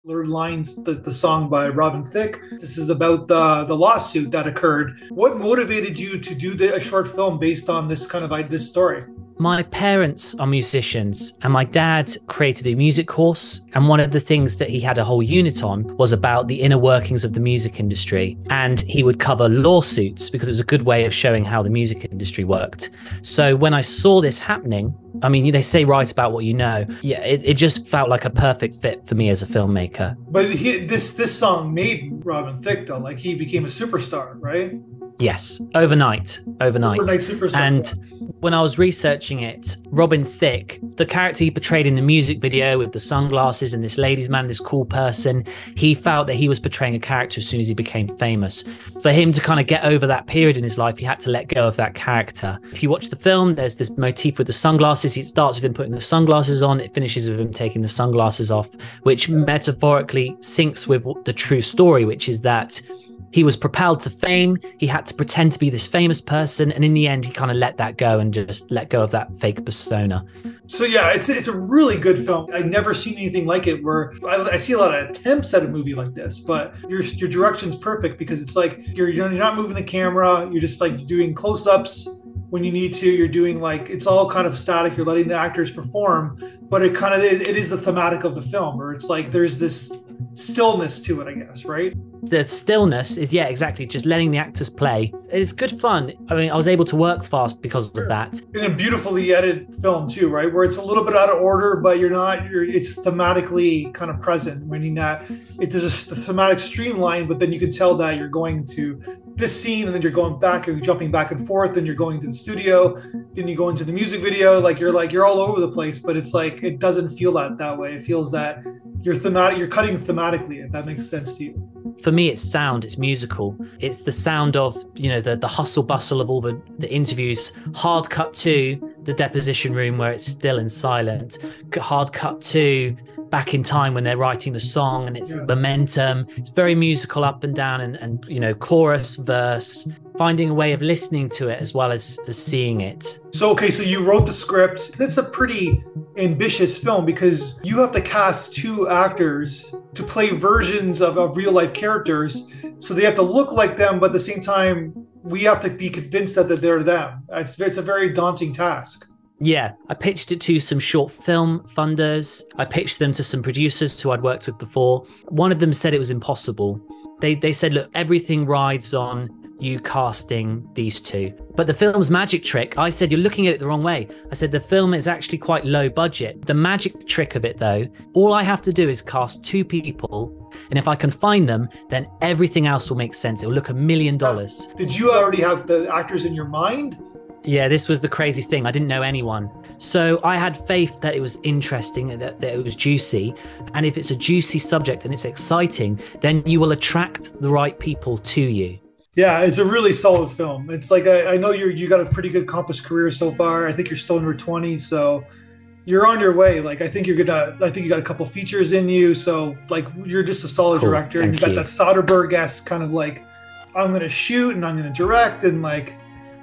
lines the song by Robin Thicke. This is about the lawsuit that occurred. What motivated you to do a short film based on this kind of this story? My parents are musicians and my dad created a music course. And one of the things that he had a whole unit on was about the inner workings of the music industry. And he would cover lawsuits because it was a good way of showing how the music industry worked. So when I saw this happening, I mean, they say write about what you know. Yeah, it just felt like a perfect fit for me as a filmmaker. But this song made Robin Thicke though, like he became a superstar, right? Yes, overnight. Overnight superstar. And when I was researching it, Robin Thicke, the character he portrayed in the music video with the sunglasses and this ladies' man, this cool person, he felt that he was portraying a character as soon as he became famous. For him to kind of get over that period in his life, he had to let go of that character. If you watch the film, there's this motif with the sunglasses. It starts with him putting the sunglasses on. It finishes with him taking the sunglasses off, which metaphorically syncs with the true story, which is that he was propelled to fame. He had to pretend to be this famous person. And in the end, he kind of let that go and just let go of that fake persona. So yeah, it's a really good film. I've never seen anything like it where I see a lot of attempts at a movie like this, but your direction's perfect because it's like you're not moving the camera. You're just like doing close-ups when you need to. You're doing like, it's all kind of static. You're letting the actors perform, but it is the thematic of the film, or it's like there's this stillness to it, I guess, right? The stillness is, yeah, exactly, just letting the actors play. It's good fun. I mean, I was able to work fast because of that. In a beautifully edited film too, right? Where it's a little bit out of order, but it's thematically kind of present, meaning that there's a thematic streamline, but then you can tell that you're going to this scene and then you're going back and jumping back and forth, and you're going to the studio, then you go into the music video, you're all over the place, but it's like it doesn't feel that way. It feels that you're cutting thematically, if that makes sense to you. For me, it's sound, it's musical. It's the sound of, the hustle bustle of all the interviews. Hard cut to the deposition room where it's still and silent. Hard cut to back in time when they're writing the song and it's momentum. It's very musical up and down and chorus, verse, finding a way of listening to it as well as seeing it. So you wrote the script. That's a pretty ambitious film because you have to cast two actors to play versions of real life characters. So they have to look like them, but at the same time, we have to be convinced that they're them. It's a very daunting task. Yeah, I pitched it to some short film funders. I pitched them to some producers who I'd worked with before. One of them said it was impossible. They said, look, everything rides on you casting these two. But the film's magic trick, I said, you're looking at it the wrong way. I said, the film is actually quite low budget. The magic trick of it, though, all I have to do is cast two people. And if I can find them, then everything else will make sense. It will look $1 million. Did you already have the actors in your mind? Yeah, this was the crazy thing. I didn't know anyone. So I had faith that it was interesting, that it was juicy. And if it's a juicy subject and it's exciting, then you will attract the right people to you. Yeah, it's a really solid film. It's like, I know you got a pretty good accomplished career so far. I think you're still in your 20s, so you're on your way. Like, I think you got a couple features in you. So like, you're just a solid director. And you got that Soderbergh-esque kind of like, I'm going to shoot and I'm going to direct and like,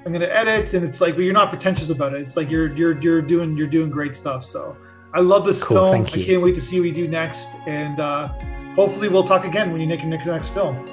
I'm going to edit. And it's like, but you're not pretentious about it. It's like, you're doing great stuff. So I love this film. I can't wait to see what you do next. And hopefully we'll talk again when you make your next film.